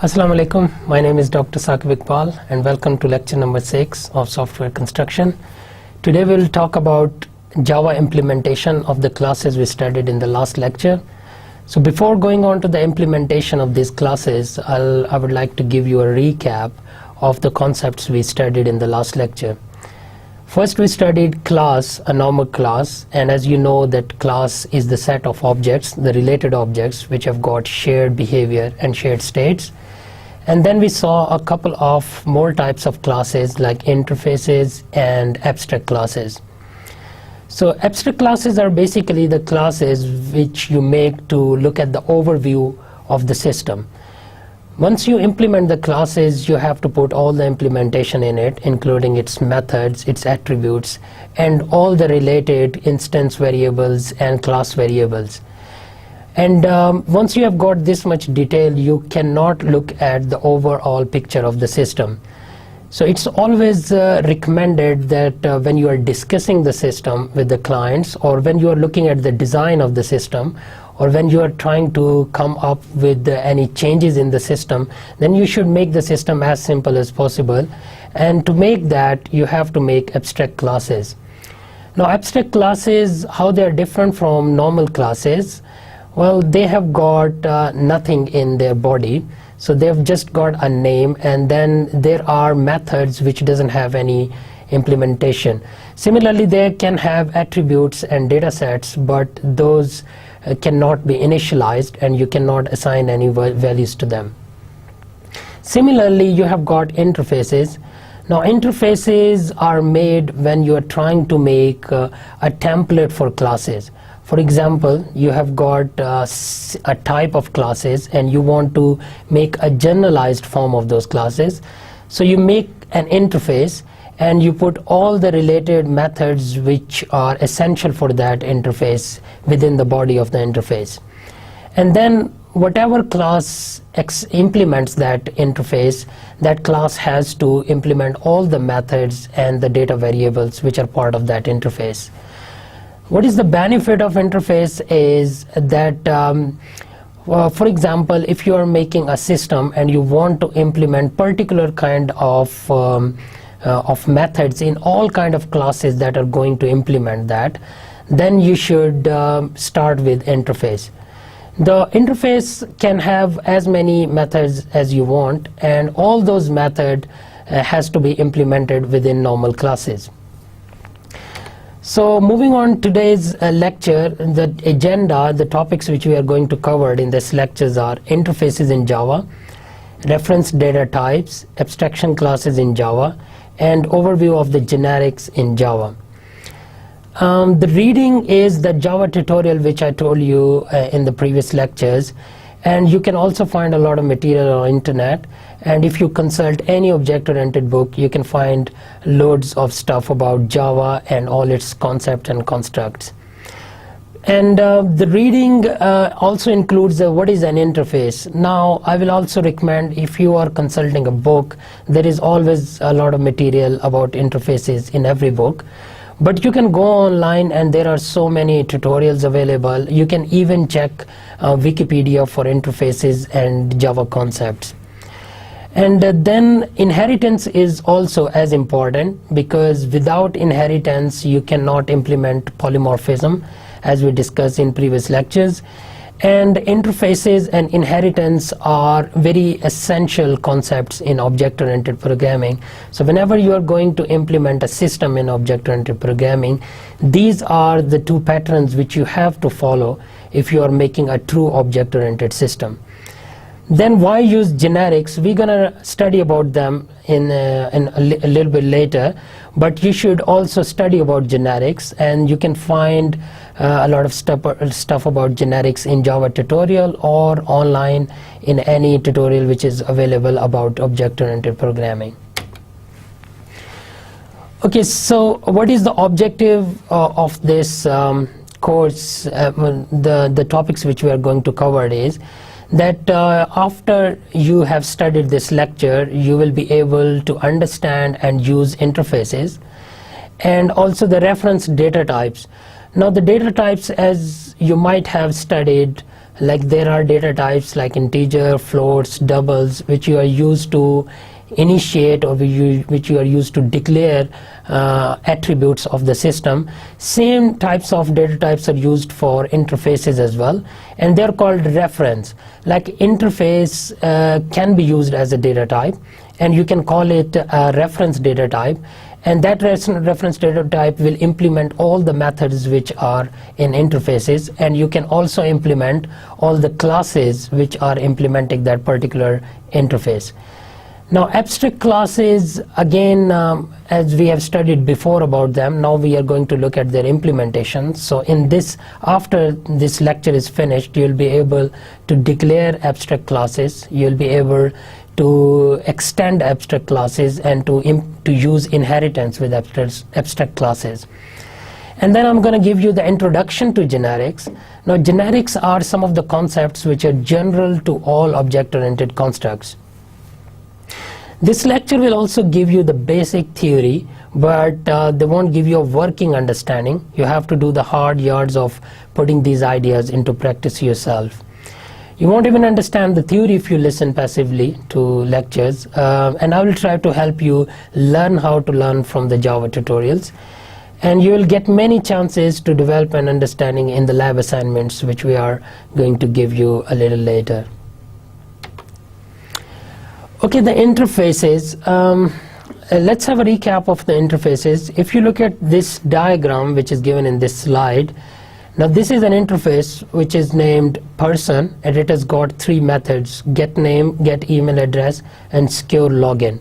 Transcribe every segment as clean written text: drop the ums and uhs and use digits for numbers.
Assalamu alaikum. My name is Dr. Saqib Iqbal and welcome to lecture number 6 of software construction. Today we'll talk about Java implementation of the classes we studied in the last lecture. So before going on to the implementation of these classes, I would like to give you a recap of the concepts we studied in the last lecture. First we studied class, a normal class, and as you know that class is the set of objects, the related objects which have got shared behavior and shared states. And then we saw a couple of more types of classes like interfaces and abstract classes. So abstract classes are basically the classes which you make to look at the overview of the system. Once you implement the classes, you have to put all the implementation in it, including its methods, its attributes, and all the related instance variables and class variables. And once you have got this much detail, you cannot look at the overall picture of the system. So it's always recommended that when you are discussing the system with the clients, or when you are looking at the design of the system, or when you are trying to come up with any changes in the system, then you should make the system as simple as possible. And to make that, you have to make abstract classes. Now abstract classes, how they are different from normal classes? Well, they have got nothing in their body. So they've just got a name, and then there are methods which doesn't have any implementation. Similarly, they can have attributes and data sets, but those cannot be initialized and you cannot assign any values to them. Similarly, you have got interfaces. Now interfaces are made when you are trying to make a template for classes. For example, you have got a type of classes and you want to make a generalized form of those classes. So you make an interface and you put all the related methods which are essential for that interface within the body of the interface. And then whatever class implements that interface, that class has to implement all the methods and the data variables which are part of that interface. What is the benefit of interface is that for example, if you are making a system and you want to implement particular kind of methods in all kind of classes that are going to implement that, then you should start with interface. The interface can have as many methods as you want, and all those methods has to be implemented within normal classes. So moving on today's lecture, the agenda, the topics which we are going to cover in this lectures are interfaces in Java, reference data types, abstraction classes in Java, and overview of the generics in Java. The reading is the Java tutorial which I told you in the previous lectures, and you can also find a lot of material on internet, and if you consult any object-oriented book, you can find loads of stuff about Java and all its concepts and constructs. And the reading also includes what is an interface. Now I will also recommend, if you are consulting a book, there is always a lot of material about interfaces in every book. But you can go online and there are so many tutorials available. You can even check Wikipedia for interfaces and Java concepts. And then inheritance is also as important, because without inheritance you cannot implement polymorphism, as we discussed in previous lectures. And interfaces and inheritance are very essential concepts in object-oriented programming. So whenever you are going to implement a system in object-oriented programming, these are the two patterns which you have to follow if you are making a true object-oriented system. Then why use generics? We're gonna study about them in a little bit later, but you should also study about generics, and you can find a lot of stuff about generics in Java tutorial or online in any tutorial which is available about object-oriented programming. Okay, so what is the objective of this course? The topics which we are going to cover is that after you have studied this lecture, you will be able to understand and use interfaces, and also the reference data types. Now the data types, as you might have studied Like there are data types like integer, floats, doubles, which you are used to initiate, or which you are used to declare attributes of the system. Same types of data types are used for interfaces as well, and they're called reference. Like interface can be used as a data type, and you can call it a reference data type, and that reference data type will implement all the methods which are in interfaces, and you can also implement all the classes which are implementing that particular interface. Now abstract classes, again, as we have studied before about them, now we are going to look at their implementation. So in this, after this lecture is finished, you'll be able to declare abstract classes, you'll be able to extend abstract classes, and to use inheritance with abstract classes. And then I'm going to give you the introduction to generics. Now generics are some of the concepts which are general to all object-oriented constructs. This lecture will also give you the basic theory, but they won't give you a working understanding. You have to do the hard yards of putting these ideas into practice yourself. You won't even understand the theory if you listen passively to lectures, and I will try to help you learn how to learn from the Java tutorials. And you will get many chances to develop an understanding in the lab assignments, which we are going to give you a little later. Okay, the interfaces. Let's have a recap of the interfaces. If you look at this diagram which is given in this slide, now this is an interface which is named person, and it has got three methods: get name, get email address, and secure login.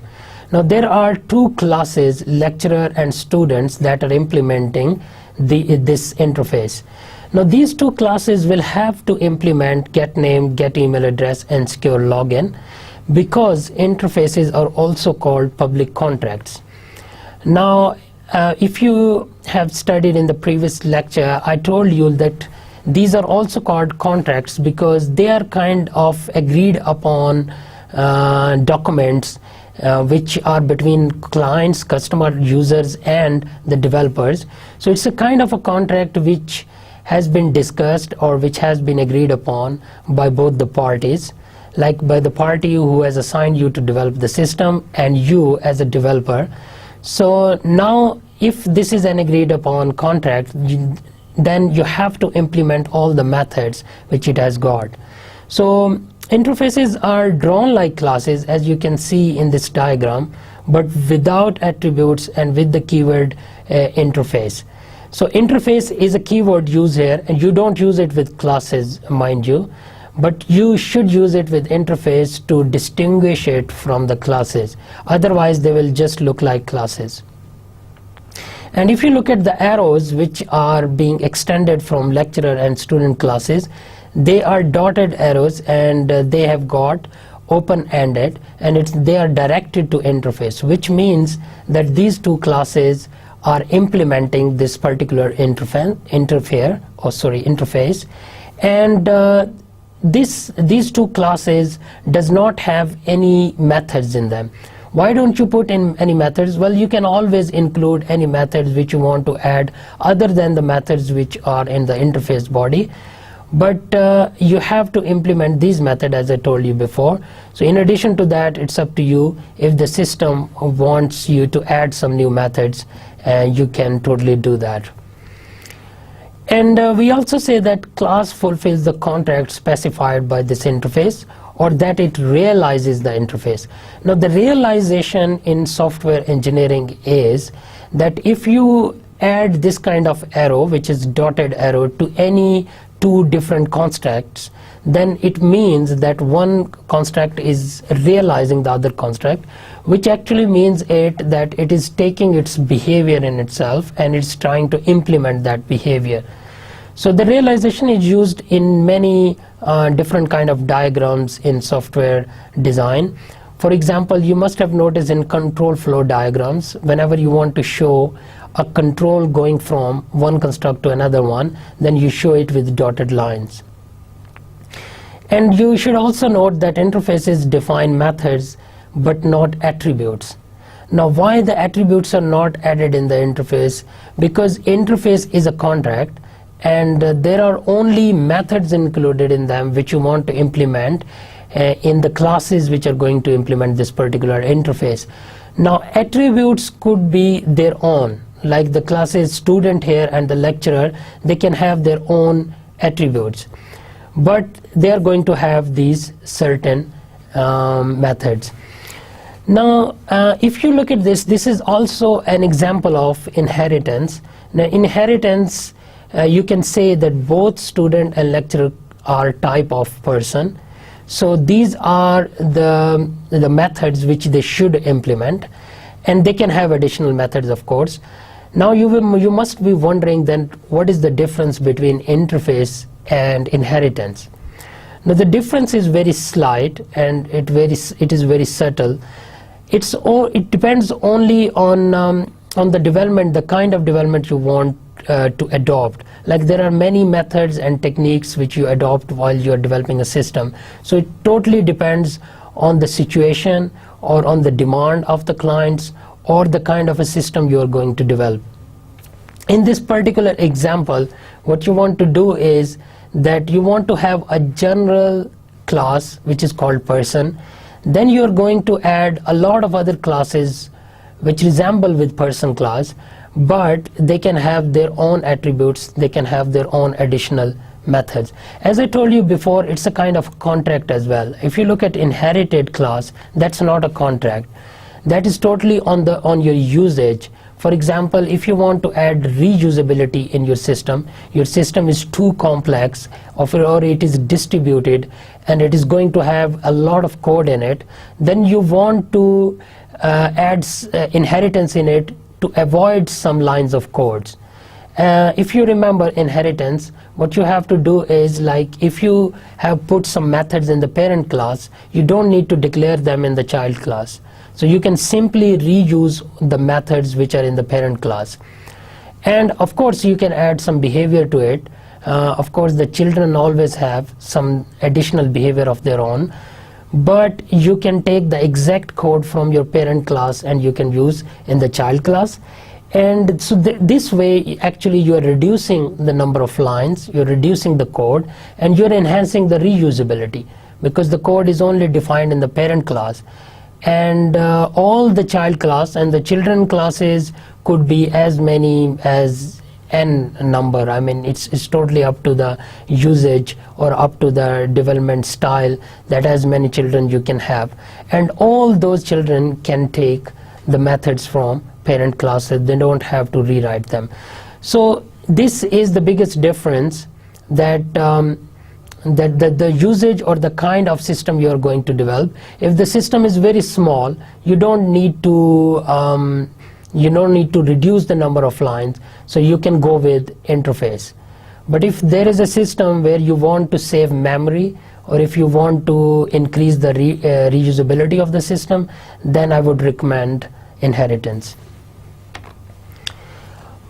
Now there are two classes, lecturer and students, that are implementing this interface. Now these two classes will have to implement get name, get email address, and secure login, because interfaces are also called public contracts. Now if you have studied in the previous lecture, I told you that these are also called contracts because they are kind of agreed upon documents which are between clients, customer, users, and the developers. So it's a kind of a contract which has been discussed or which has been agreed upon by both the parties, like by the party who has assigned you to develop the system and you as a developer. So now if this is an agreed upon contract, then you have to implement all the methods which it has got. So interfaces are drawn like classes, as you can see in this diagram, but without attributes and with the keyword interface. So interface is a keyword used here, and you don't use it with classes, mind you, but you should use it with interface to distinguish it from the classes. Otherwise they will just look like classes. And if you look at the arrows which are being extended from lecturer and student classes, they are dotted arrows, and they have got open-ended, and they are directed to interface, which means that these two classes are implementing this particular interface, and these two classes does not have any methods in them. Why don't you put in any methods? Well, you can always include any methods which you want to add other than the methods which are in the interface body, but you have to implement these methods as I told you before. So in addition to that, it's up to you. If the system wants you to add some new methods, you can totally do that. And we also say that class fulfills the contract specified by this interface, or that it realizes the interface. Now the realization in software engineering is that if you add this kind of arrow, which is dotted arrow, to any two different constructs, then it means that one construct is realizing the other construct, which actually means that it is taking its behavior in itself and it's trying to implement that behavior. So the realization is used in many different kind of diagrams in software design. For example, you must have noticed in control flow diagrams, whenever you want to show a control going from one construct to another one, then you show it with dotted lines. And you should also note that interfaces define methods but not attributes. Now why the attributes are not added in the interface? Because interface is a contract, and there are only methods included in them which you want to implement in the classes which are going to implement this particular interface. Now attributes could be their own, like the classes student here and the lecturer, they can have their own attributes, but they are going to have these certain methods. Now if you look at this, this is also an example of inheritance. Now inheritance, you can say that both student and lecturer are type of person. So these are the methods which they should implement, and they can have additional methods, of course. Now you must be wondering then, what is the difference between interface and inheritance? Now the difference is very slight, and it is very subtle. It depends only on the development, the kind of development you want to adopt. Like there are many methods and techniques which you adopt while you are developing a system. So it totally depends on the situation or on the demand of the clients or the kind of a system you are going to develop. In this particular example, what you want to do is that you want to have a general class which is called person. Then you are going to add a lot of other classes which resemble with person class, but they can have their own attributes, they can have their own additional methods. As I told you before, it's a kind of contract as well. If you look at inherited class, that's not a contract. That is totally on your usage. For example, if you want to add reusability in your system is too complex, or it is distributed and it is going to have a lot of code in it, then you want to add inheritance in it to avoid some lines of codes. If you remember inheritance, what you have to do is, like if you have put some methods in the parent class, you don't need to declare them in the child class. So you can simply reuse the methods which are in the parent class. And of course you can add some behavior to it. Of course the children always have some additional behavior of their own, but you can take the exact code from your parent class and you can use in the child class. And so this way actually you are reducing the number of lines, you're reducing the code, and you're enhancing the reusability, because the code is only defined in the parent class. And all the child class and the children classes could be as many as n number. I mean, it's totally up to the usage or up to the development style, that as many children you can have. And all those children can take the methods from parent classes. They don't have to rewrite them. So this is the biggest difference, that the usage or the kind of system you are going to develop. If the system is very small, you don't need to reduce the number of lines, so you can go with interface. But if there is a system where you want to save memory, or if you want to increase the reusability of the system, then I would recommend inheritance.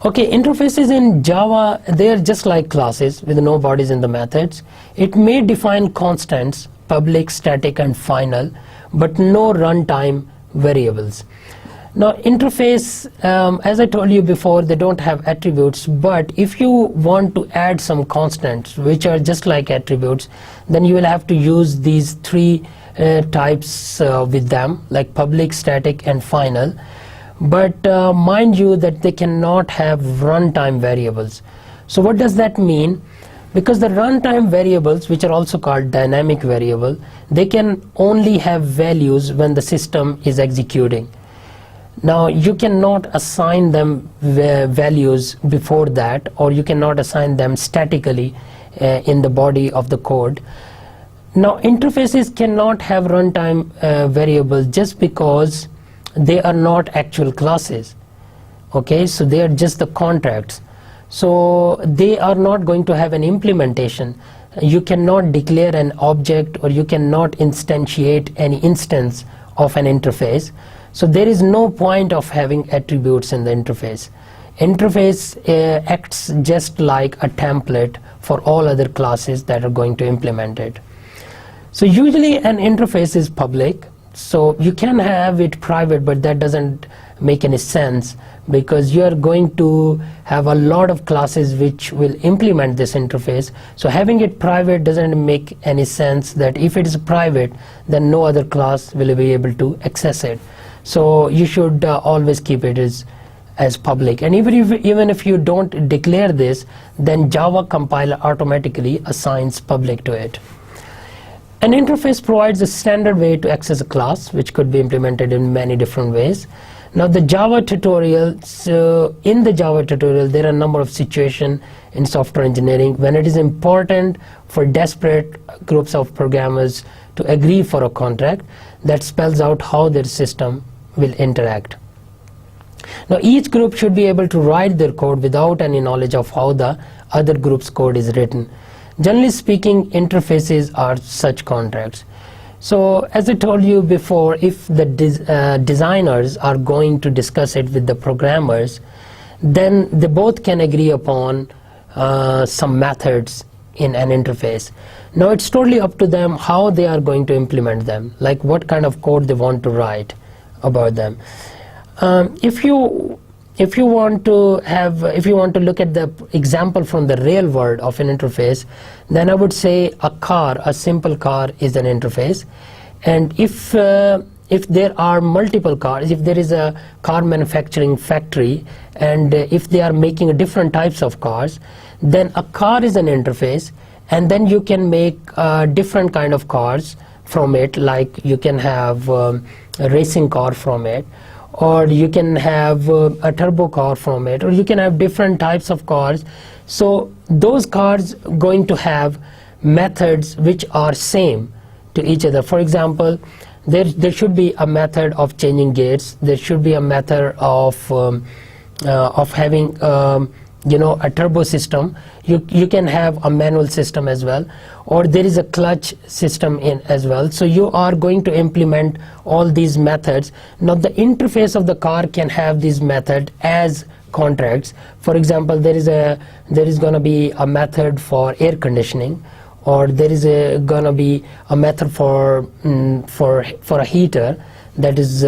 Okay, interfaces in Java, they are just like classes with no bodies in the methods. It may define constants, public, static, and final, but no runtime variables. Now interface, as I told you before, they don't have attributes, but if you want to add some constants which are just like attributes, then you will have to use these three types with them, like public, static, and final. But mind you that they cannot have runtime variables. So what does that mean? Because the runtime variables, which are also called dynamic variable, they can only have values when the system is executing. Now you cannot assign them values before that, or you cannot assign them statically in the body of the code. Now interfaces cannot have runtime variables just because they are not actual classes. Okay, so they are just the contracts. So they are not going to have an implementation. You cannot declare an object, or you cannot instantiate any instance of an interface. So there is no point of having attributes in the interface. Interface acts just like a template for all other classes that are going to implement it. So usually an interface is public. So you can have it private, but that doesn't make any sense, because you are going to have a lot of classes which will implement this interface. So having it private doesn't make any sense, that if it is private then no other class will be able to access it. So you should always keep it as public, and even if you don't declare this, then Java compiler automatically assigns public to it. An interface provides a standard way to access a class, which could be implemented in many different ways. Now the Java tutorial, so in the Java tutorial there are a number of situations in software engineering when it is important for desperate groups of programmers to agree for a contract that spells out how their system will interact. Now each group should be able to write their code without any knowledge of how the other group's code is written. Generally speaking, interfaces are such contracts. So as I told you before, if the designers are going to discuss it with the programmers, then they both can agree upon some methods in an interface. Now it's totally up to them how they are going to implement them, like what kind of code they want to write about them. If you want to look at the example from the real world of an interface, then I would say a simple car is an interface. And if there are multiple cars, if there is a car manufacturing factory and if they are making different types of cars, then a car is an interface, and then you can make different kind of cars from it, like you can have a racing car from it, or you can have a turbo car from it, or you can have different types of cars. So those cars going to have methods which are same to each other. For example, there should be a method of changing gears, there should be a method of having a turbo system. You can have a manual system as well, or there is a clutch system in as well. So you are going to implement all these methods. Now the interface of the car can have these methods as contracts. For example, there is going to be a method for air conditioning, or there is going to be a method for a heater that is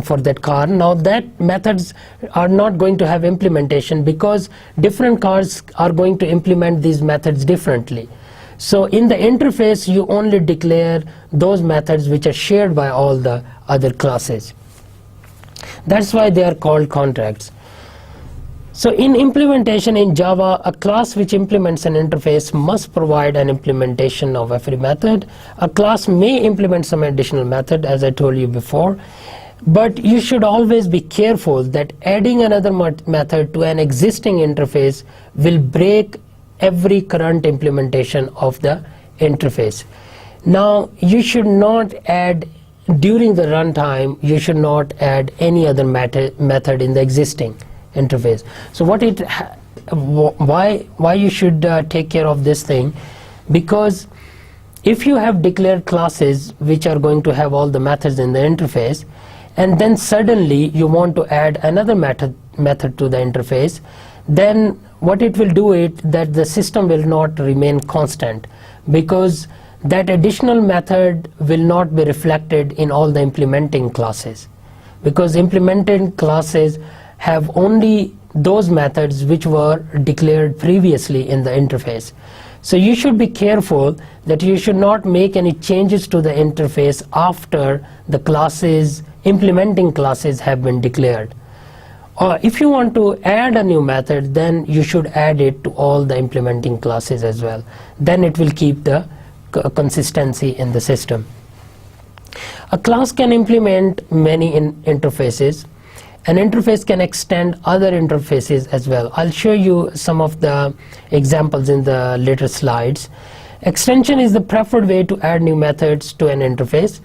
for that car. Now that methods are not going to have implementation because different cars are going to implement these methods differently. So in the interface you only declare those methods which are shared by all the other classes. That's why they are called contracts. So in implementation in Java, a class which implements an interface must provide an implementation of every method. A class may implement some additional method, as I told you before, but you should always be careful that adding another method to an existing interface will break every current implementation of the interface. Now you should not add, during the runtime, you should not add any other method in the existing interface. So why you should take care of this thing? Because if you have declared classes which are going to have all the methods in the interface, and then suddenly you want to add another method to the interface, then what it will do is that the system will not remain constant, because that additional method will not be reflected in all the implementing classes, because implementing classes have only those methods which were declared previously in the interface. So you should be careful that you should not make any changes to the interface after the classes, implementing classes, have been declared. Or if you want to add a new method, then you should add it to all the implementing classes as well. Then it will keep the consistency in the system. A class can implement many interfaces. An interface can extend other interfaces as well. I'll show you some of the examples in the later slides. Extension is the preferred way to add new methods to an interface.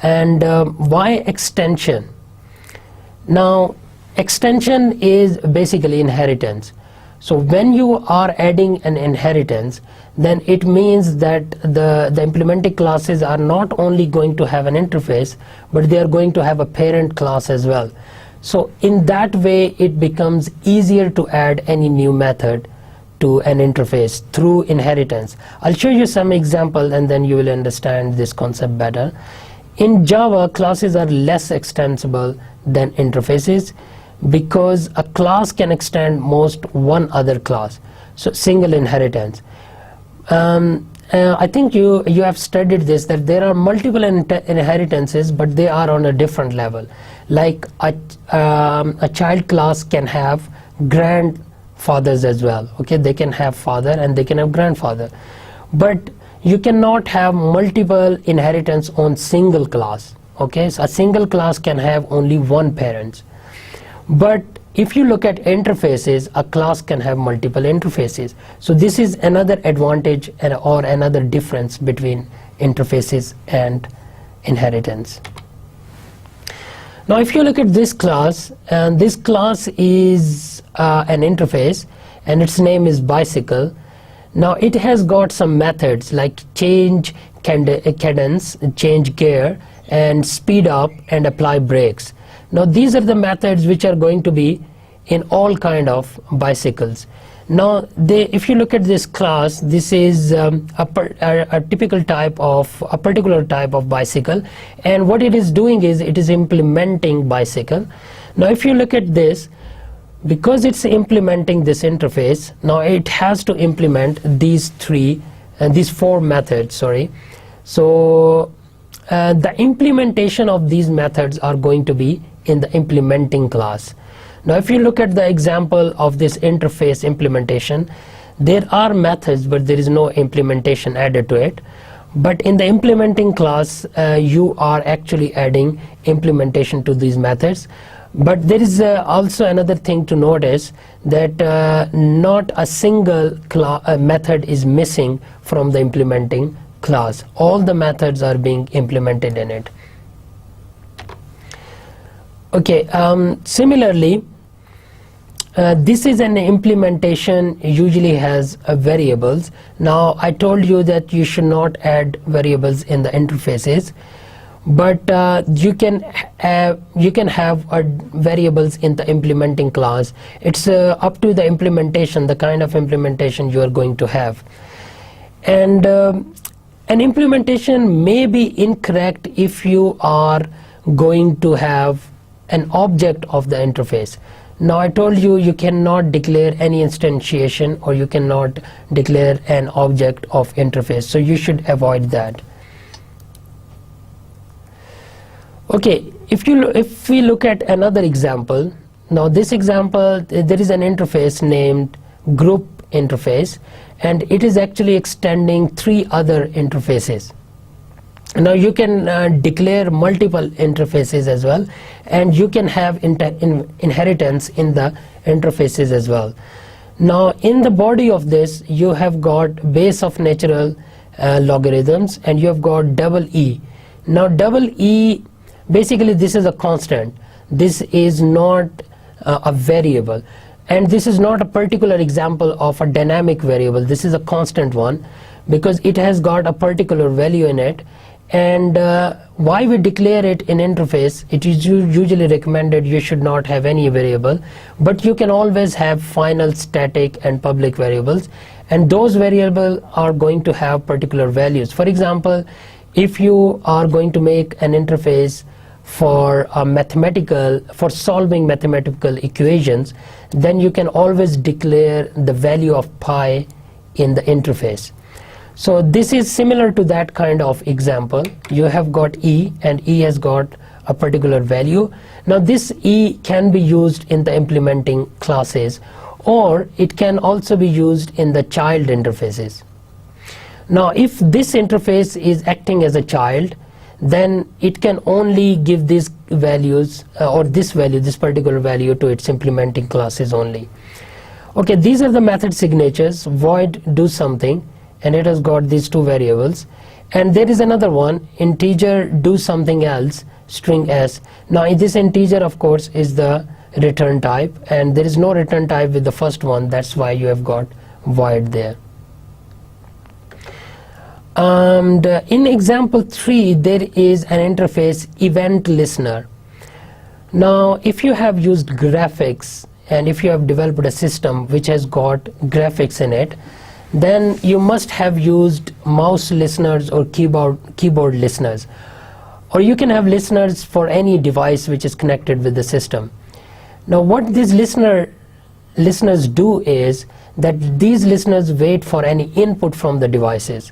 And why extension? Now, extension is basically inheritance. So when you are adding an inheritance, then it means that the implementing classes are not only going to have an interface, but they are going to have a parent class as well. So in that way it becomes easier to add any new method to an interface through inheritance. I'll show you some example and then you will understand this concept better. In Java, classes are less extensible than interfaces, because a class can extend most one other class, so single inheritance. I think you have studied this, that there are multiple inheritances, but they are on a different level. Like a child class can have grandfathers as well. Okay, they can have father and they can have grandfather, but you cannot have multiple inheritance on single class. Okay, so a single class can have only one parent. But if you look at interfaces, a class can have multiple interfaces. So this is another advantage or another difference between interfaces and inheritance. Now if you look at this class, and this class is an interface, and its name is bicycle. Now it has got some methods like change cadence, change gear, and speed up and apply brakes. Now these are the methods which are going to be in all kind of bicycles. Now if you look at this class, this is a typical type of a particular type of bicycle, and what it is doing is it is implementing bicycle. Now if you look at this, because it's implementing this interface, now it has to implement these four methods, sorry. So the implementation of these methods are going to be in the implementing class. Now if you look at the example of this interface implementation, there are methods but there is no implementation added to it. But in the implementing class, you are actually adding implementation to these methods. But there is also another thing to notice, that not a single method is missing from the implementing class. All the methods are being implemented in it. Okay, similarly, this is an implementation usually has variables. Now I told you that you should not add variables in the interfaces, but you can have variables in the implementing class. It's up to the implementation, the kind of implementation you are going to have. And an implementation may be incorrect if you are going to have an object of the interface. Now I told you you cannot declare any instantiation, or you cannot declare an object of interface, so you should avoid that. Okay, if we look at another example, now this example, there is an interface named group interface, and it is actually extending 3 other interfaces. Now you can declare multiple interfaces as well, and you can have inheritance in the interfaces as well. Now in the body of this, you have got base of natural logarithms, and you have got double E. Now double E, basically this is a constant. This is not a variable, and this is not a particular example of a dynamic variable. This is a constant one because it has got a particular value in it. And why we declare it in interface, it is usually recommended you should not have any variable, but you can always have final, static and public variables, and those variables are going to have particular values. For example, if you are going to make an interface for solving mathematical equations, then you can always declare the value of pi in the interface. So this is similar to that kind of example. You have got E, and E has got a particular value. Now this E can be used in the implementing classes, or it can also be used in the child interfaces. Now if this interface is acting as a child, then it can only give these values or this particular value to its implementing classes only. Okay, these are the method signatures: void, do something, and it has got these 2 variables. And there is another one, integer, do something else, string s. Now in this integer, of course, is the return type, and there is no return type with the first one. That's why you have got void there. And in example 3, there is an interface event listener. Now if you have used graphics, and if you have developed a system which has got graphics in it, then you must have used mouse listeners or keyboard listeners, or you can have listeners for any device which is connected with the system. Now what these listeners do is that these listeners wait for any input from the devices,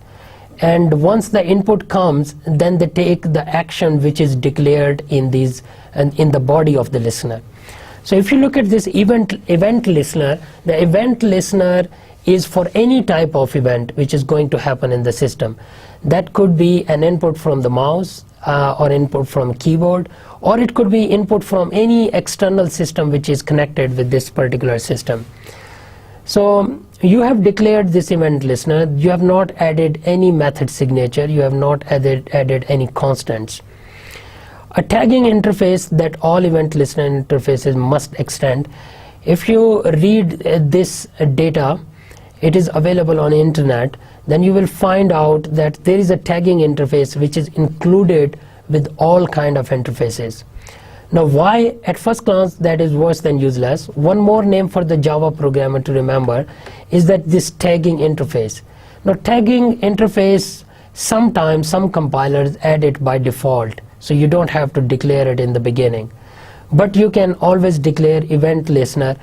and once the input comes, then they take the action which is declared in the body of the listener. So if you look at this event listener, the event listener is for any type of event which is going to happen in the system. That could be an input from the mouse or input from keyboard, or it could be input from any external system which is connected with this particular system. So you have declared this event listener, you have not added any method signature, you have not added any constants. A tagging interface that all event listener interfaces must extend. If you read this data, it is available on the internet, then you will find out that there is a tagging interface which is included with all kind of interfaces. Now why? At first glance that is worse than useless. One more name for the Java programmer to remember is that this tagging interface. Now tagging interface, sometimes some compilers add it by default, so you don't have to declare it in the beginning, but you can always declare event listener,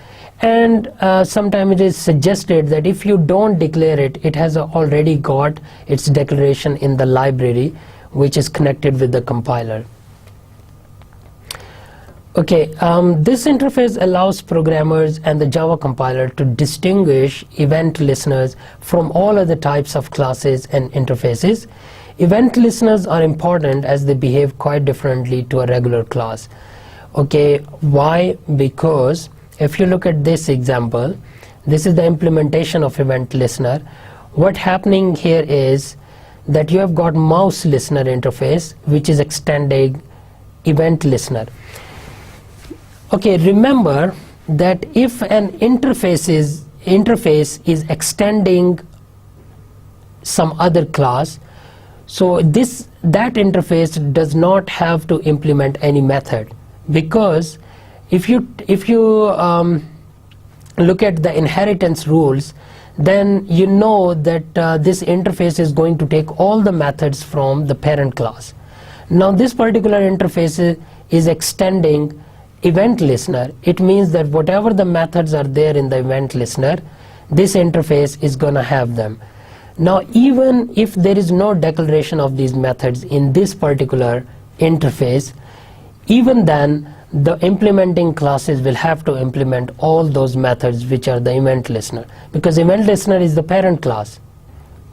and sometimes it is suggested that if you don't declare it, it has already got its declaration in the library which is connected with the compiler. Okay, this interface allows programmers and the Java compiler to distinguish event listeners from all other types of classes and interfaces. Event listeners are important as they behave quite differently to a regular class. Okay, why? Because if you look at this example, this is the implementation of event listener. What happening here is that you have got MouseListener interface which is extending event listener. Okay, remember that if an interface is extending some other class, so that interface does not have to implement any method, because if you look at the inheritance rules, then you know that this interface is going to take all the methods from the parent class. Now this particular interface is extending event listener. It means that whatever the methods are there in the event listener, this interface is gonna have them. Now even if there is no declaration of these methods in this particular interface, even then the implementing classes will have to implement all those methods which are the event listener, because event listener is the parent class.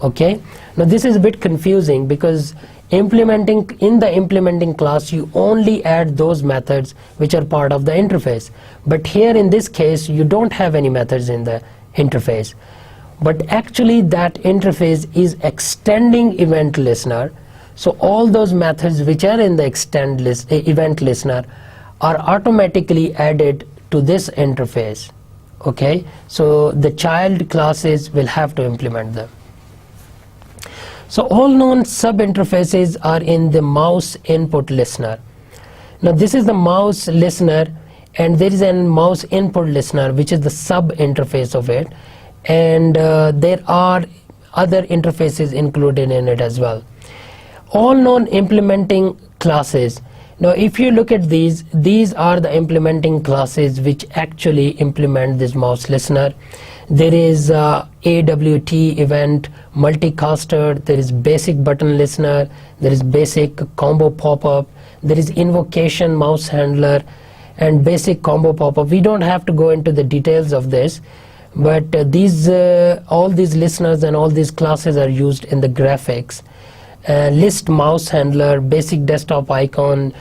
Okay, now this is a bit confusing because in the implementing class you only add those methods which are part of the interface, but here in this case you don't have any methods in the interface, but actually that interface is extending event listener. So all those methods which are in the event listener are automatically added to this interface. Okay, so the child classes will have to implement them. So all known sub interfaces are in the mouse input listener. Now this is the mouse listener, and there is a mouse input listener which is the sub interface of it, and there are other interfaces included in it as well. All known implementing classes. Now if you look at these are the implementing classes which actually implement this mouse listener. There is AWT event, multicaster, there is basic button listener, there is basic combo pop-up, there is invocation mouse handler, and basic combo pop-up. We don't have to go into the details of this, but all these listeners and all these classes are used in the graphics. List mouse handler, basic desktop icon,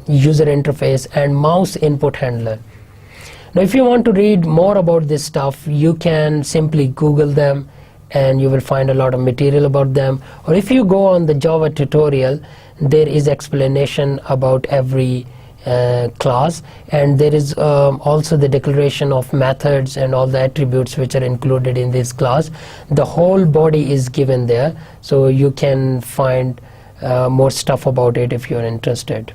user interface, and mouse input handler. Now if you want to read more about this stuff, you can simply Google them and you will find a lot of material about them, or if you go on the Java tutorial, there is explanation about every class, and there is also the declaration of methods and all the attributes which are included in this class. The whole body is given there, so you can find more stuff about it if you're interested.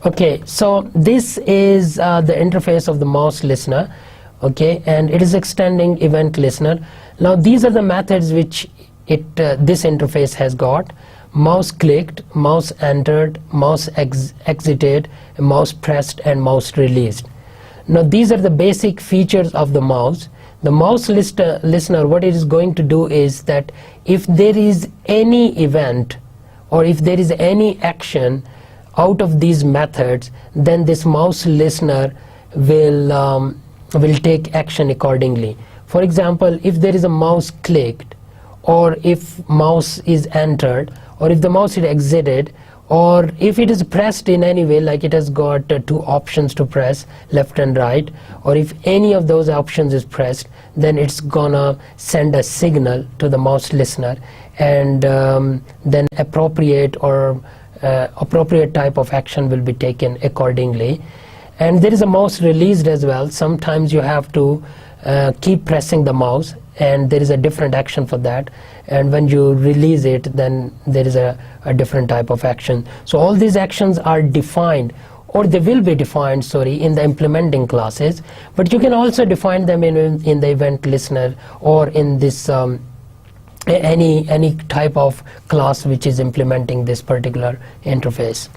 Okay, so this is the interface of the mouse listener. Okay, and it is extending event listener. Now these are the methods which this interface has got, mouse clicked, mouse entered, mouse exited, mouse pressed, and mouse released. Now these are the basic features of the mouse. The mouse listener, what it is going to do is that if there is any event or if there is any action out of these methods, then this mouse listener will take action accordingly. For example, if there is a mouse clicked, or if mouse is entered, or if the mouse is exited, or if it is pressed in any way, like it has got two options to press, left and right, or if any of those options is pressed, then it's gonna send a signal to the mouse listener, and then appropriate type of action will be taken accordingly. And there is a mouse released as well. Sometimes you have to keep pressing the mouse, and there is a different action for that, and when you release it, then there is a different type of action. So all these actions are defined, or they will be defined, in the implementing classes, but you can also define them in the event listener, or in this any type of class which is implementing this particular interface.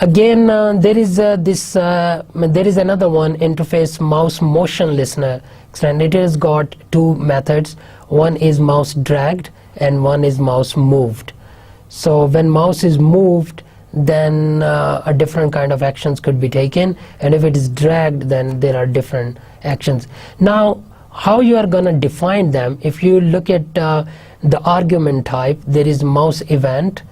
Again, there is another one, interface mouse motion listener, and it has got two methods. One is mouse dragged and one is mouse moved. So when mouse is moved, then a different kind of actions could be taken, and if it is dragged, then there are different actions. Now how you are going to define them, if you look at the argument type, there is mouse event,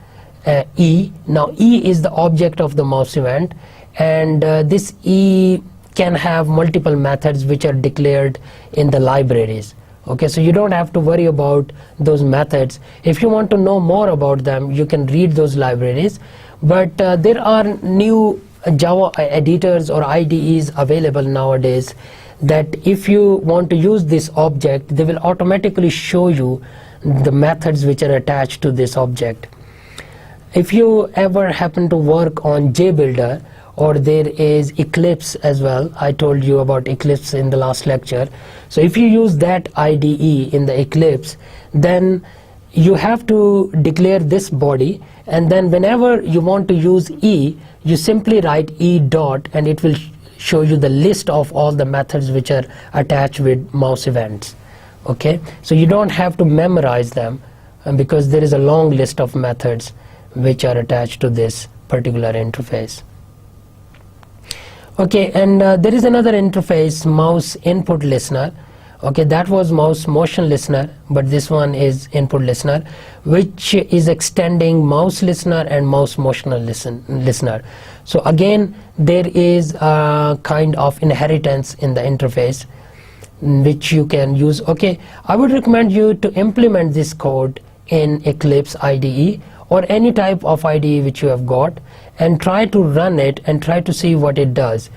E. Now E is the object of the mouse event, and this E can have multiple methods which are declared in the libraries. Okay, so you don't have to worry about those methods. If you want to know more about them, you can read those libraries, but there are new Java editors or IDEs available nowadays that if you want to use this object, they will automatically show you the methods which are attached to this object. If you ever happen to work on JBuilder, or there is Eclipse as well, I told you about Eclipse in the last lecture. So if you use that IDE in the Eclipse, then you have to declare this body, and then whenever you want to use E, you simply write E dot, and it will show you the list of all the methods which are attached with mouse events. Okay, so you don't have to memorize them, because there is a long list of methods which are attached to this particular interface. Okay, and there is another interface, mouse input listener. Okay, that was mouse motion listener, but this one is input listener, which is extending mouse listener and mouse motion listener. So again, there is a kind of inheritance in the interface which you can use. Okay, I would recommend you to implement this code in Eclipse IDE or any type of IDE which you have got, and try to run it and try to see what it does.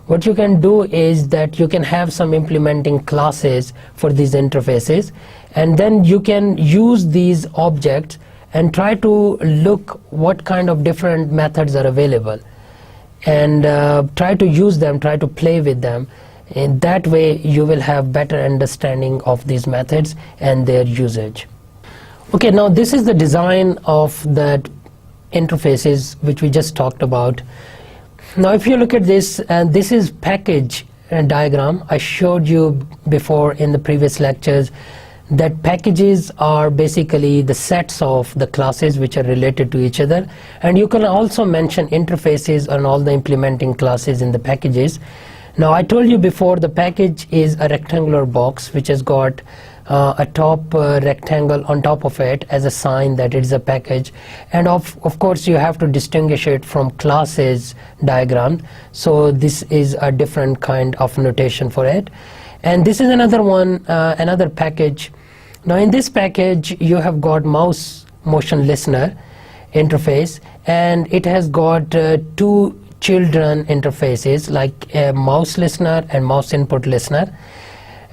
What you can do is that you can have some implementing classes for these interfaces, and then you can use these objects and try to look what kind of different methods are available, and try to use them, try to play with them. In that way you will have better understanding of these methods and their usage. Okay, now this is the design of the interfaces which we just talked about. Now if you look at this, this is package diagram. I showed you before in the previous lectures that packages are basically the sets of the classes which are related to each other, and you can also mention interfaces on all the implementing classes in the packages. Now I told you before, the package is a rectangular box which has got a top rectangle on top of it as a sign that it is a package, and of course you have to distinguish it from classes diagram, so this is a different kind of notation for it. And this is another one, another package. Now in this package you have got mouse motion listener interface, and it has got two children interfaces like a mouse listener and mouse input listener.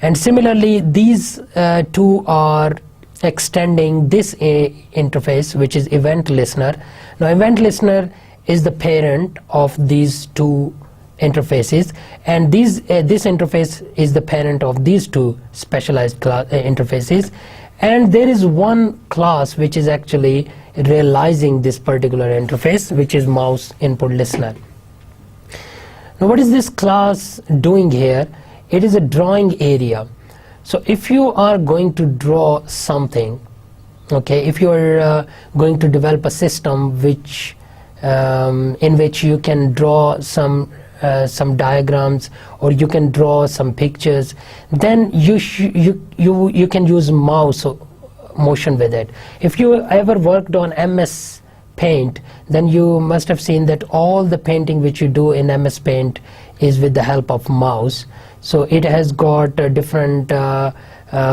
And similarly, these two are extending this interface, which is event listener. Now event listener is the parent of these two interfaces, and this interface is the parent of these two specialized interfaces, And there is one class which is actually realizing this particular interface, which is mouse input listener. Now what is this class doing here? It is a drawing area. So if you are going to draw something, okay, if you are going to develop a system which in which you can draw some diagrams, or you can draw some pictures, then you can use mouse motion with it. If you ever worked on MS Paint, then you must have seen that all the painting which you do in MS Paint is with the help of mouse. So it has got different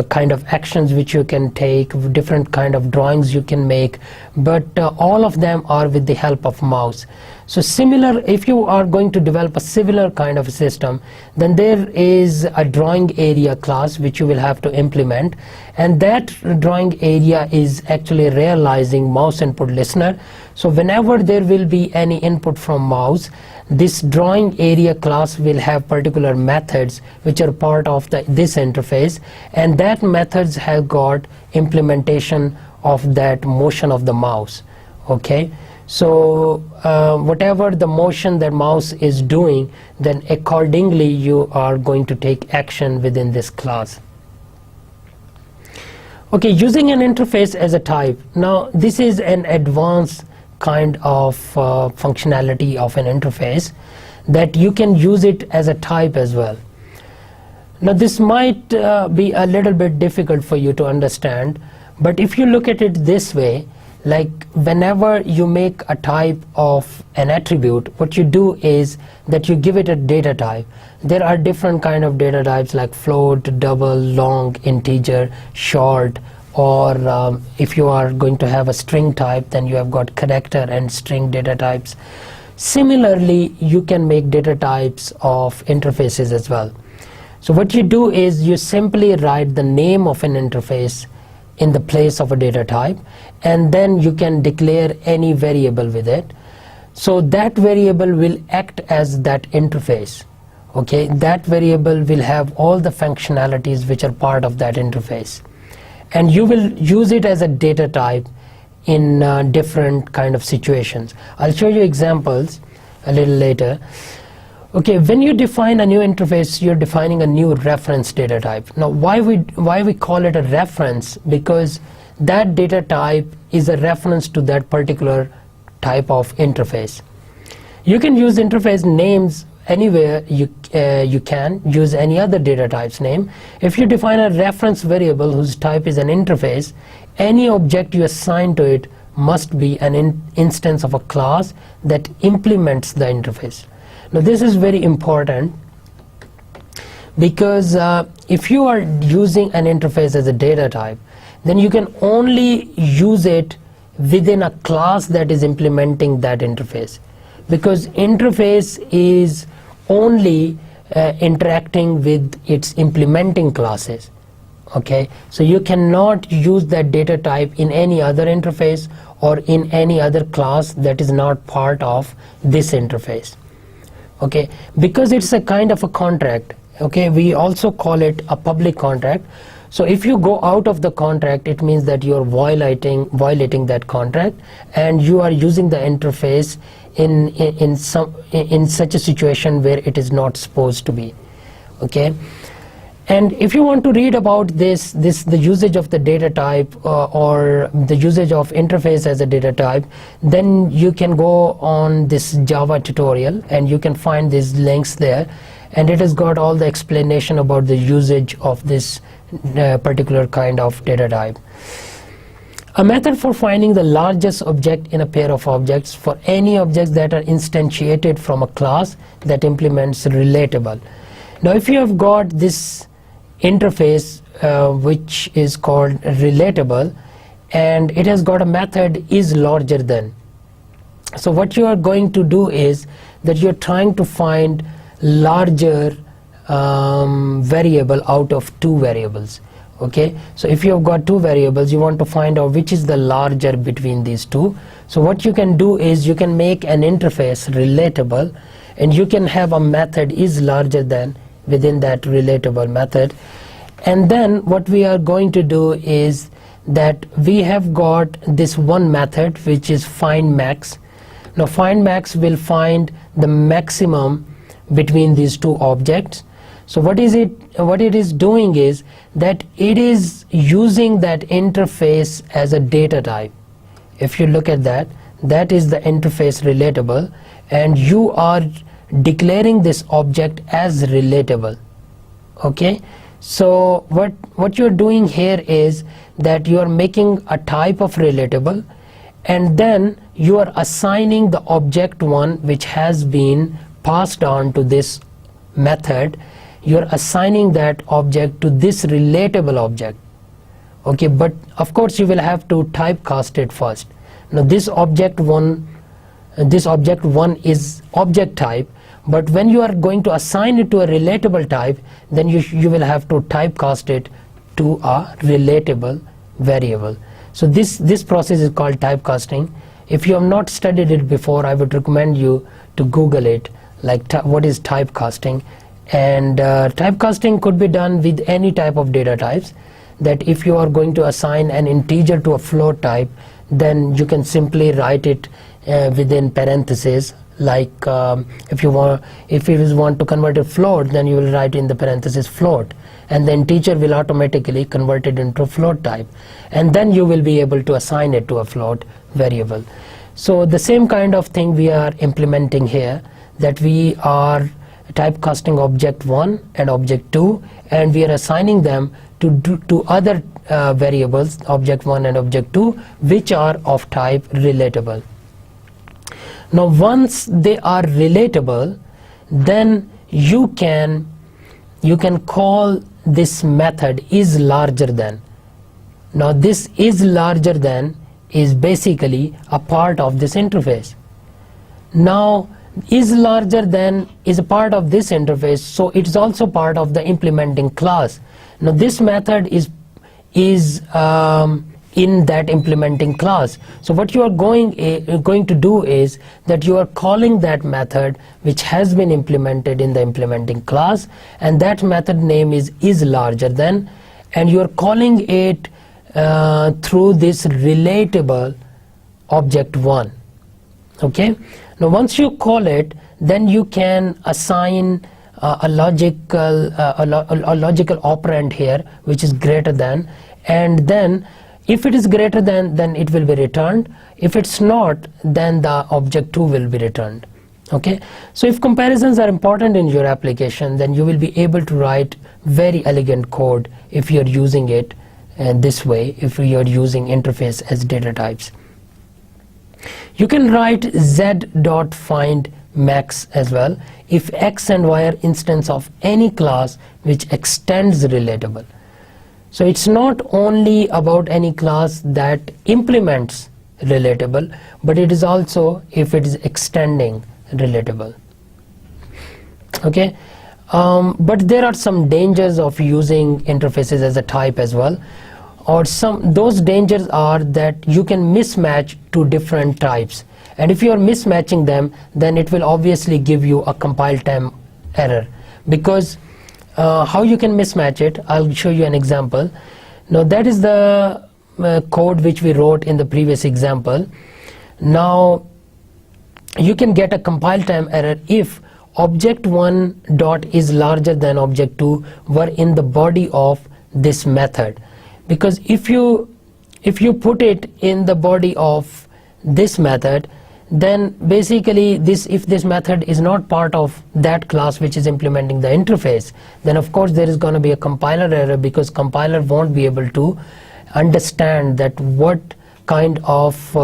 kind of actions which you can take, different kind of drawings you can make, but all of them are with the help of mouse. So similar, if you are going to develop a similar kind of system, then there is a drawing area class which you will have to implement, and that drawing area is actually realizing mouse input listener. So whenever there will be any input from mouse, this drawing area class will have particular methods which are part of this interface, and that methods have got implementation of that motion of the mouse. Okay, so whatever the motion that mouse is doing, then accordingly you are going to take action within this class. Okay, using an interface as a type. Now this is an advanced kind of functionality of an interface, that you can use it as a type as well. Now this might be a little bit difficult for you to understand, but if you look at it this way, like whenever you make a type of an attribute, what you do is that you give it a data type. There are different kind of data types like float, double, long, integer, short, or if you are going to have a string type, then you have got character and string data types. Similarly, you can make data types of interfaces as well. So what you do is you simply write the name of an interface in the place of a data type, and then you can declare any variable with it. So that variable will act as that interface. Okay, that variable will have all the functionalities which are part of that interface, and you will use it as a data type in different kind of situations. I'll show you examples a little later. Okay, when you define a new interface, you're defining a new reference data type. Now why we call it a reference? Because that data type is a reference to that particular type of interface. You can use interface names anywhere. You can use any other data type's name. If you define a reference variable whose type is an interface, any object you assign to it must be an instance of a class that implements the interface. Now this is very important, because if you are using an interface as a data type, then you can only use it within a class that is implementing that interface, because interface is only interacting with its implementing classes. Okay, so you cannot use that data type in any other interface or in any other class that is not part of this interface. Okay, because it's a kind of a contract. Okay, we also call it a public contract. So if you go out of the contract, it means that you are violating that contract, and you are using the interface in such a situation where it is not supposed to be. Okay, and if you want to read about the usage of the data type or the usage of interface as a data type, then you can go on this Java tutorial and you can find these links there, and it has got all the explanation about the usage of this particular kind of data type. A method for finding the largest object in a pair of objects for any objects that are instantiated from a class that implements relatable. Now if you have got this interface which is called relatable, and it has got a method is larger than. So what you are going to do is that you're trying to find larger variable out of two variables. Okay, so if you have got two variables, you want to find out which is the larger between these two. So what you can do is you can make an interface relatable, and you can have a method is larger than within that relatable method. And then what we are going to do is that we have got this one method which is find max. Now find max will find the maximum between these two objects. So what it is doing is that it is using that interface as a data type. If you look at that, that is the interface relatable, and you are declaring this object as relatable. Okay, so what you're doing here is that you are making a type of relatable, and then you are assigning the object one which has been passed on to this method. You're assigning that object to this relatable object. Okay, but of course you will have to typecast it first. Now this object one is object type, but when you are going to assign it to a relatable type, then you will have to typecast it to a relatable variable. So this process is called typecasting. If you have not studied it before, I would recommend you to Google it, like what is typecasting. And typecasting could be done with any type of data types. That if you are going to assign an integer to a float type, then you can simply write it within parentheses. Like if you want to convert a float, then you will write in the parentheses float, and the integer will automatically convert it into a float type, and then you will be able to assign it to a float variable. So the same kind of thing we are implementing here, that we are typecasting object 1 and object 2, and we are assigning them to other variables, object 1 and object 2, which are of type relatable. Now once they are relatable, then you can call this method is larger than. Now this is larger than is basically a part of this interface. Now is larger than is a part of this interface, so it is also part of the implementing class. Now this method is in that implementing class. So what you are going to do is that you are calling that method which has been implemented in the implementing class, and that method name is larger than, and you are calling it through this relatable object 1. Okay, now once you call it, then you can assign a logical operand here which is greater than, and then if it is greater than, then it will be returned. If it's not, then the object 2 will be returned. Okay, so if comparisons are important in your application, then you will be able to write very elegant code if you're using it this way, if you're using interface as data types. You can write z.find max as well if x and y are instance of any class which extends relatable. So it's not only about any class that implements relatable, but it is also if it is extending relatable. Okay, but there are some dangers of using interfaces as a type as well, or those dangers are that you can mismatch two different types, and if you are mismatching them, then it will obviously give you a compile time error. Because how you can mismatch it, I'll show you an example. Now that is the code which we wrote in the previous example. Now you can get a compile time error if object 1 dot is larger than object 2 were in the body of this method. Because if you put it in the body of this method, then basically if this method is not part of that class which is implementing the interface, then of course there is going to be a compiler error, because compiler won't be able to understand that what kind of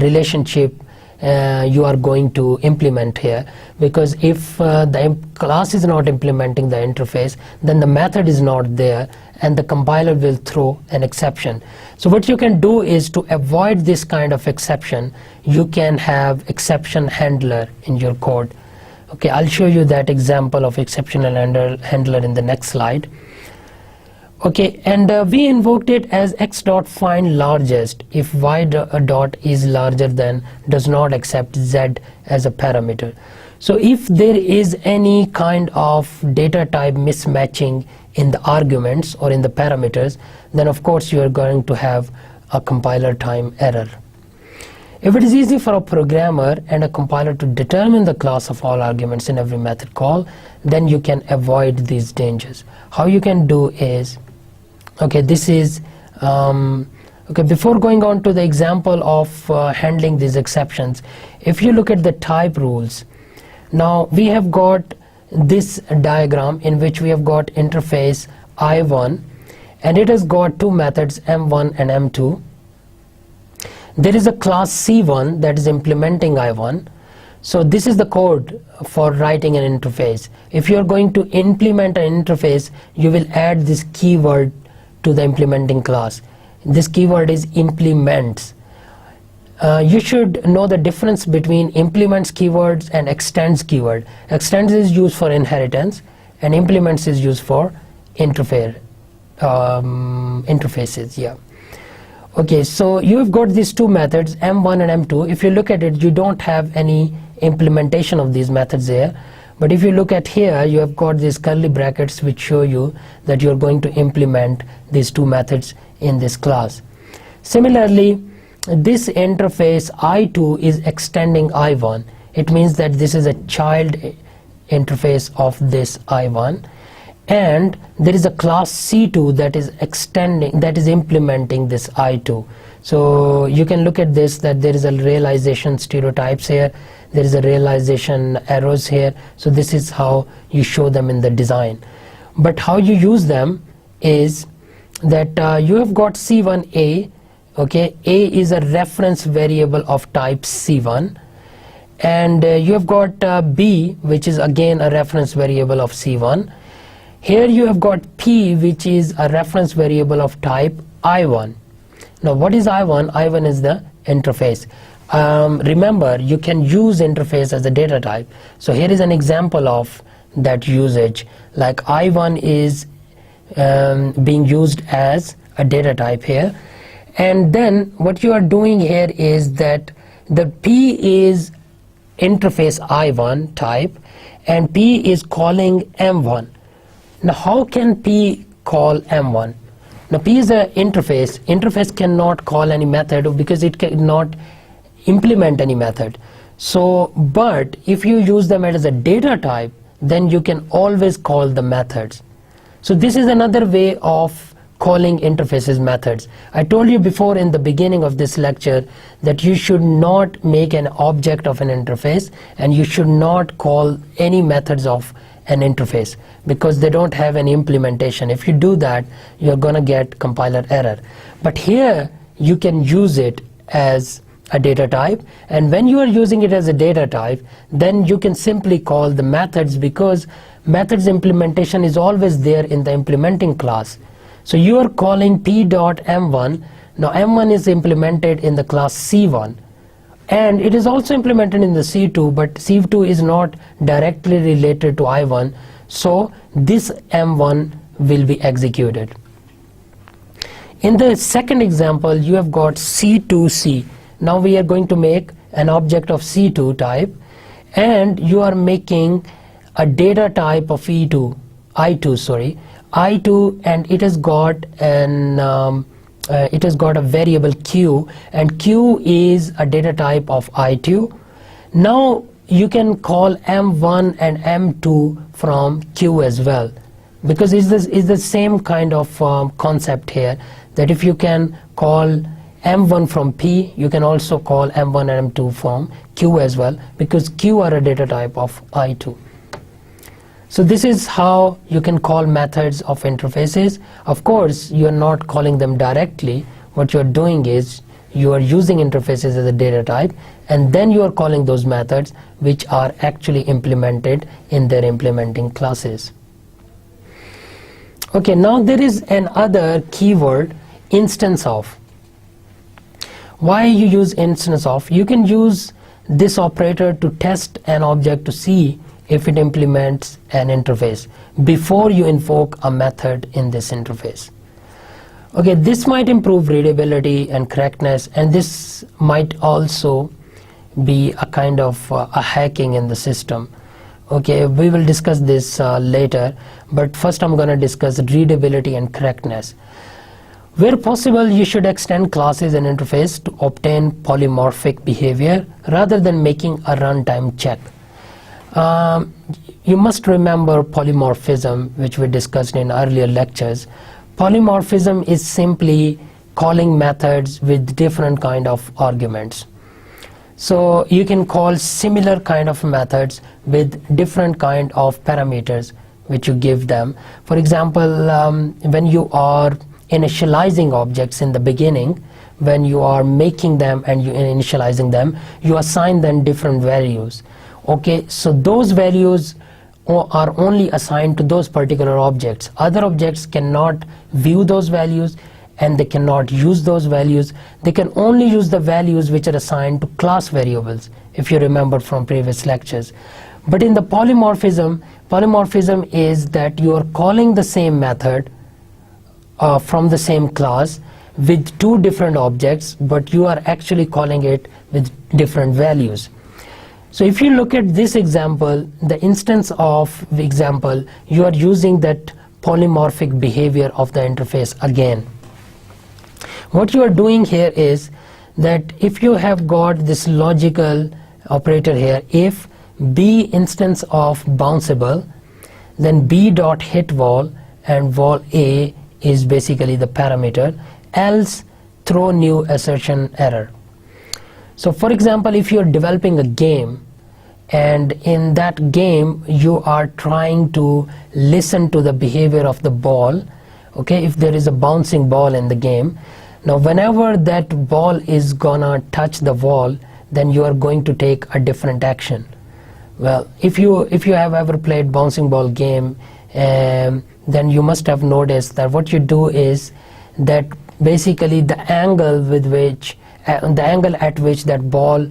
relationship you are going to implement here. Because if the class is not implementing the interface, then the method is not there, and the compiler will throw an exception. So what you can do is, to avoid this kind of exception, you can have exception handler in your code. Okay, I'll show you that example of exceptional handler in the next slide. Okay, and we invoked it as x.find largest if y dot is larger than does not accept z as a parameter. So if there is any kind of data type mismatching in the arguments or in the parameters, then of course you are going to have a compiler time error. If it is easy for a programmer and a compiler to determine the class of all arguments in every method call, then you can avoid these dangers. How you can do is, okay, this is okay, before going on to the example of handling these exceptions, if you look at the type rules, now we have got this diagram in which we have got interface I1, and it has got two methods, M1 and M2. There is a class C1 that is implementing I1. So this is the code for writing an interface. If you are going to implement an interface, you will add this keyword to the implementing class. This keyword is implements. You should know the difference between implements keywords and extends keyword. Extends is used for inheritance and implements is used for interfaces. Yeah. Okay, so you've got these two methods, M1 and M2. If you look at it, you don't have any implementation of these methods there. But if you look at here, you have got these curly brackets which show you that you're going to implement these two methods in this class. Similarly, this interface I2 is extending I1. It means that this is a child interface of this I1. And there is a class C2 that is extending, that is implementing this I2. So you can look at this, that there is a realization stereotypes here, there is a realization arrows here. So this is how you show them in the design. But how you use them is that you have got C1A. Okay, A is a reference variable of type C1, and you have got B, which is again a reference variable of C1. Here you have got P, which is a reference variable of type I1. Now what is I1? I1 is the interface. Remember, you can use interface as a data type. So here is an example of that usage, like I1 is being used as a data type here. And then what you are doing here is that the P is interface I1 type and P is calling M1. Now how can P call M1? Now P is an interface. Interface cannot call any method because it cannot implement any method. So, but if you use them as a data type, then you can always call the methods. So this is another way of calling interfaces methods. I told you before in the beginning of this lecture that you should not make an object of an interface and you should not call any methods of an interface because they don't have any implementation. If you do that, you're gonna get compiler error. But here you can use it as a data type, and when you are using it as a data type, then you can simply call the methods because methods implementation is always there in the implementing class. So you are calling p.m1. Now m1 is implemented in the class c1 and it is also implemented in the c2, but c2 is not directly related to I1, so this m1 will be executed. In the second example, you have got c2c. Now we are going to make an object of c2 type, and you are making a data type of I2, and it has got a variable q, and q is a data type of I2. Now you can call m1 and m2 from q as well, because it's the same kind of concept here, that if you can call m1 from p, you can also call m1 and m2 from q as well, because q are a data type of I2. So this is how you can call methods of interfaces. Of course, you are not calling them directly. What you are doing is you are using interfaces as a data type, and then you are calling those methods which are actually implemented in their implementing classes. Okay, now there is another keyword, instance of. Why you use instance of? You can use this operator to test an object to see if it implements an interface before you invoke a method in this interface. Okay, this might improve readability and correctness, and this might also be a kind of a hacking in the system. Okay, we will discuss this later, but first I'm going to discuss readability and correctness. Where possible, you should extend classes and interface to obtain polymorphic behavior rather than making a runtime check. You must remember polymorphism, which we discussed in earlier lectures. Polymorphism is simply calling methods with different kind of arguments. So you can call similar kind of methods with different kind of parameters which you give them. For example, when you are initializing objects in the beginning, when you are making them and you initializing them, you assign them different values. Okay, so those values are only assigned to those particular objects. Other objects cannot view those values and they cannot use those values. They can only use the values which are assigned to class variables, if you remember from previous lectures. But in the polymorphism is that you are calling the same method from the same class with two different objects, but you are actually calling it with different values. So if you look at this example, the instance of the example, you are using that polymorphic behavior of the interface again. What you are doing here is that if you have got this logical operator here, if b instance of bounceable, then b dot hit wall, and wall a is basically the parameter, else throw new assertion error. So for example, if you are developing a game and in that game you are trying to listen to the behavior of the ball, okay, if there is a bouncing ball in the game, now whenever that ball is gonna touch the wall, then you are going to take a different action. Well, if you have ever played bouncing ball game, then you must have noticed that what you do is that basically the angle with which the angle at which that ball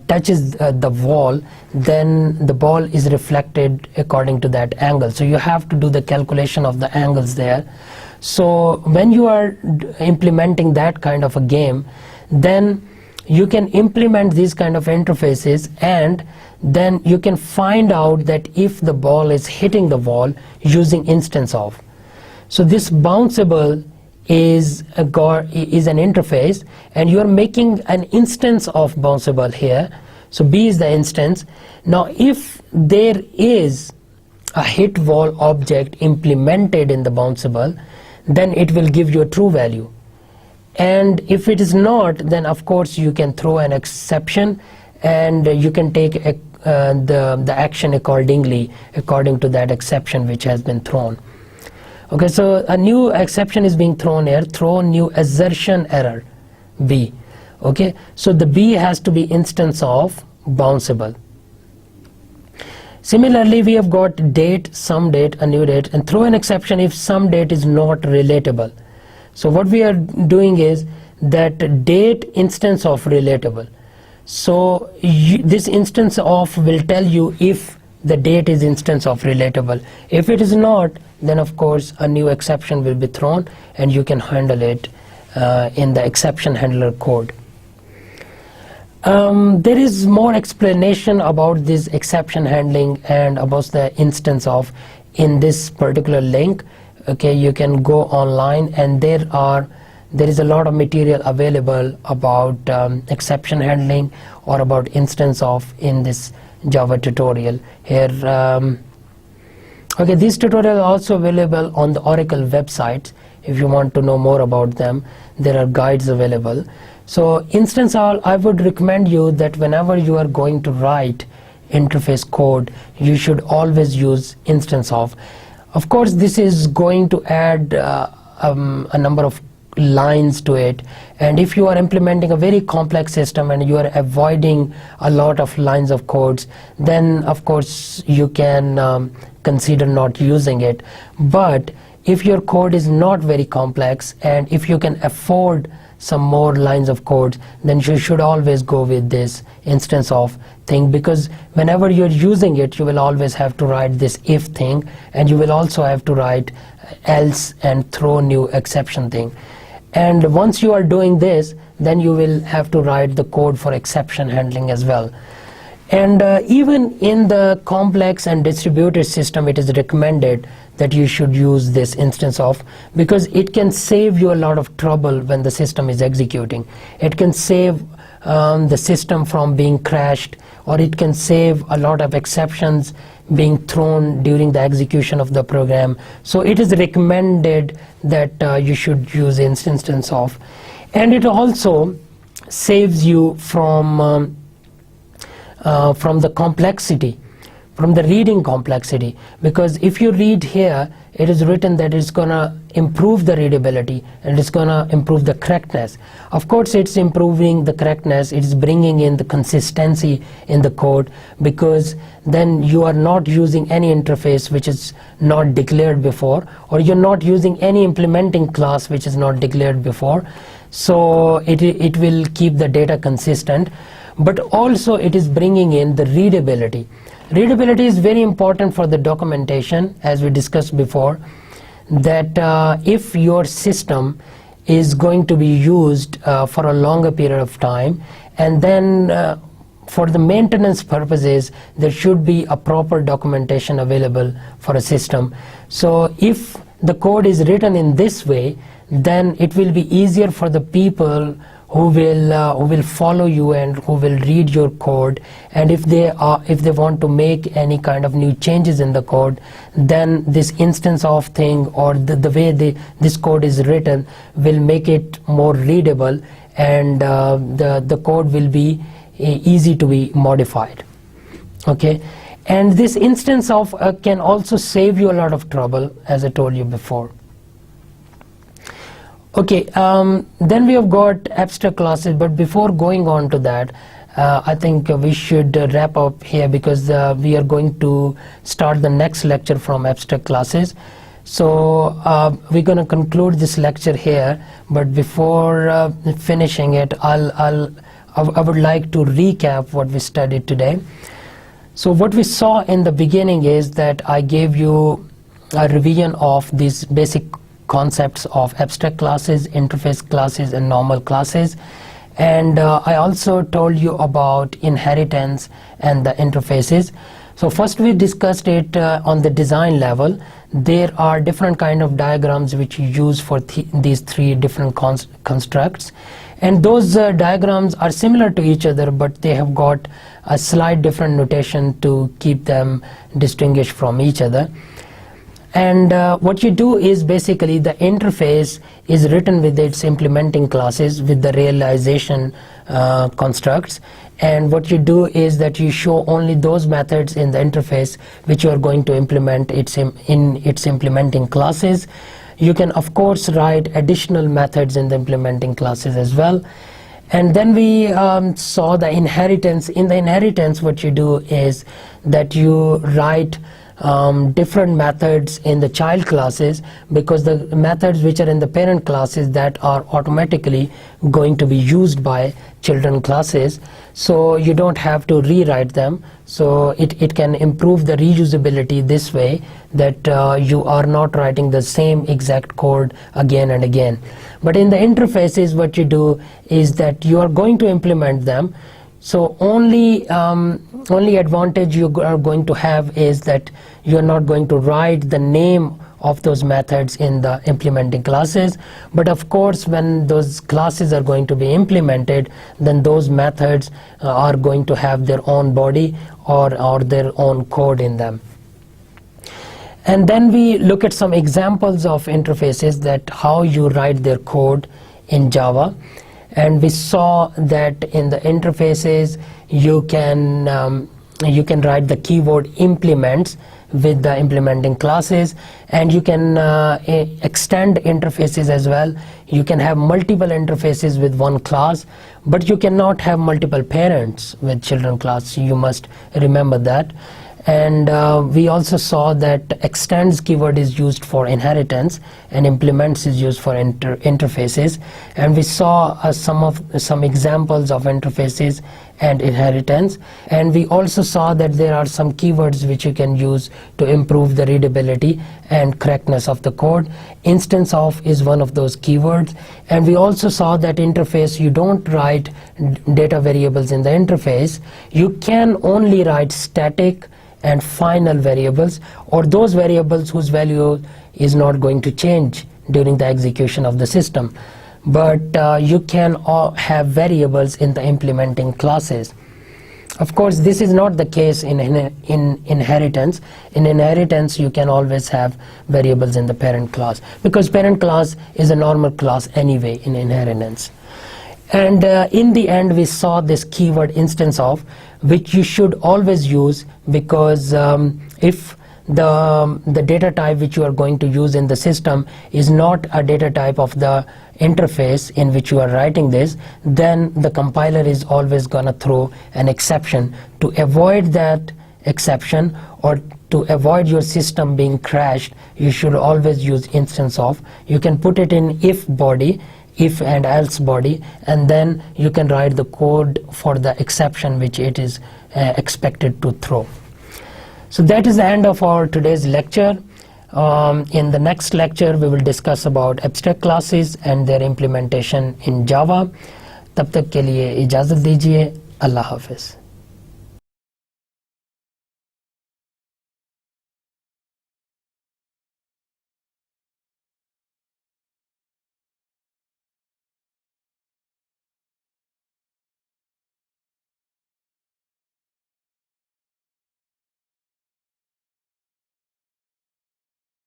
touches the wall, then the ball is reflected according to that angle. So you have to do the calculation of the angles there. So when you are implementing that kind of a game, then you can implement these kind of interfaces, and then you can find out that if the ball is hitting the wall using instance of. So this bounceable is an interface, and you are making an instance of bounceable here. So B is the instance. Now if there is a hit wall object implemented in the bounceable, then it will give you a true value. And if it is not, then of course you can throw an exception, and you can take the action accordingly, according to that exception which has been thrown. Okay, so a new exception is being thrown here, throw new assertion error, B. Okay, so the B has to be instance of bounceable. Similarly, we have got date, some date, a new date, and throw an exception if some date is not relatable. So what we are doing is that date instance of relatable. So this instance of will tell you if the date is instance of relatable. If it is not, then of course a new exception will be thrown, and you can handle it in the exception handler code. There is more explanation about this exception handling and about the instance of in this particular link. Okay, you can go online, and there is a lot of material available about exception handling or about instance of in this Java tutorial here. Okay, these tutorials are also available on the Oracle website. If you want to know more about them, there are guides available. So instance all, I would recommend you that whenever you are going to write interface code, you should always use instance of. Of course, this is going to add a number of lines to it, and if you are implementing a very complex system and you are avoiding a lot of lines of codes, then of course you can consider not using it. But if your code is not very complex, and if you can afford some more lines of code, then you should always go with this instance of thing, because whenever you're using it, you will always have to write this if thing, and you will also have to write else and throw new exception thing. And once you are doing this, then you will have to write the code for exception handling as well. And even in the complex and distributed system, it is recommended that you should use this instance of, because it can save you a lot of trouble when the system is executing. It can save the system from being crashed, or it can save a lot of exceptions being thrown during the execution of the program. So it is recommended that you should use instance of. And it also saves you from the complexity, from the reading complexity, because if you read here, it is written that it's going to improve the readability and it's going to improve the correctness. Of course, it's improving the correctness, it's bringing in the consistency in the code, because then you are not using any interface which is not declared before, or you're not using any implementing class which is not declared before. So it will keep the data consistent, but also it is bringing in the readability. Readability is very important for the documentation, as we discussed before, that if your system is going to be used for a longer period of time, and then for the maintenance purposes, there should be a proper documentation available for a system. So if the code is written in this way, then it will be easier for the people who will follow you and who will read your code. And if they want to make any kind of new changes in the code, then this instance of thing, or the way this code is written, will make it more readable, and the code will be easy to be modified. Okay, and this instance of can also save you a lot of trouble, as I told you before. Okay, then we have got abstract classes, but before going on to that, I think we should wrap up here, because we are going to start the next lecture from abstract classes. So we're going to conclude this lecture here, but before finishing it, I would like to recap what we studied today. So what we saw in the beginning is that I gave you a revision of these basic concepts of abstract classes, interface classes, and normal classes. And I also told you about inheritance and the interfaces. So first we discussed it on the design level. There are different kind of diagrams which you use for these three different constructs. And those diagrams are similar to each other, but they have got a slight different notation to keep them distinguished from each other. And what you do is basically the interface is written with its implementing classes with the realization constructs. And what you do is that you show only those methods in the interface which you are going to implement in its implementing classes. You can of course write additional methods in the implementing classes as well. And then we saw the inheritance. In the inheritance, what you do is that you write different methods in the child classes, because the methods which are in the parent classes, that are automatically going to be used by children classes, so you don't have to rewrite them. So it can improve the reusability this way, that you are not writing the same exact code again and again. But in the interfaces, what you do is that you are going to implement them. So only advantage you are going to have is that you are not going to write the name of those methods in the implementing classes. But of course, when those classes are going to be implemented, then those methods are going to have their own body or their own code in them. And then we look at some examples of interfaces, that how you write their code in Java. And we saw that in the interfaces you can write the keyword implements with the implementing classes, and you can extend interfaces as well. You can have multiple interfaces with one class, but you cannot have multiple parents with children class. You must remember that. And we also saw that extends keyword is used for inheritance and implements is used for interfaces. And we saw some examples of interfaces and inheritance, and we also saw that there are some keywords which you can use to improve the readability and correctness of the code. Instance of is one of those keywords, and we also saw that interface, you don't write data variables in the interface, you can only write static and final variables, or those variables whose value is not going to change during the execution of the system. But you can have variables in the implementing classes. Of course, this is not the case in inheritance. In inheritance, you can always have variables in the parent class, because parent class is a normal class anyway in inheritance. And in the end, we saw this keyword instance of, which you should always use, because if the data type which you are going to use in the system is not a data type of the interface in which you are writing this, then the compiler is always going to throw an exception. To avoid that exception, or to avoid your system being crashed, you should always use instance of. You can put it in if body, if and else body, and then you can write the code for the exception which it is expected to throw. So that is the end of our today's lecture. In the next lecture, we will discuss about abstract classes and their implementation in Java. तब तक के लिए इजाज़त दीजिए. अल्लाह हाफ़िज़.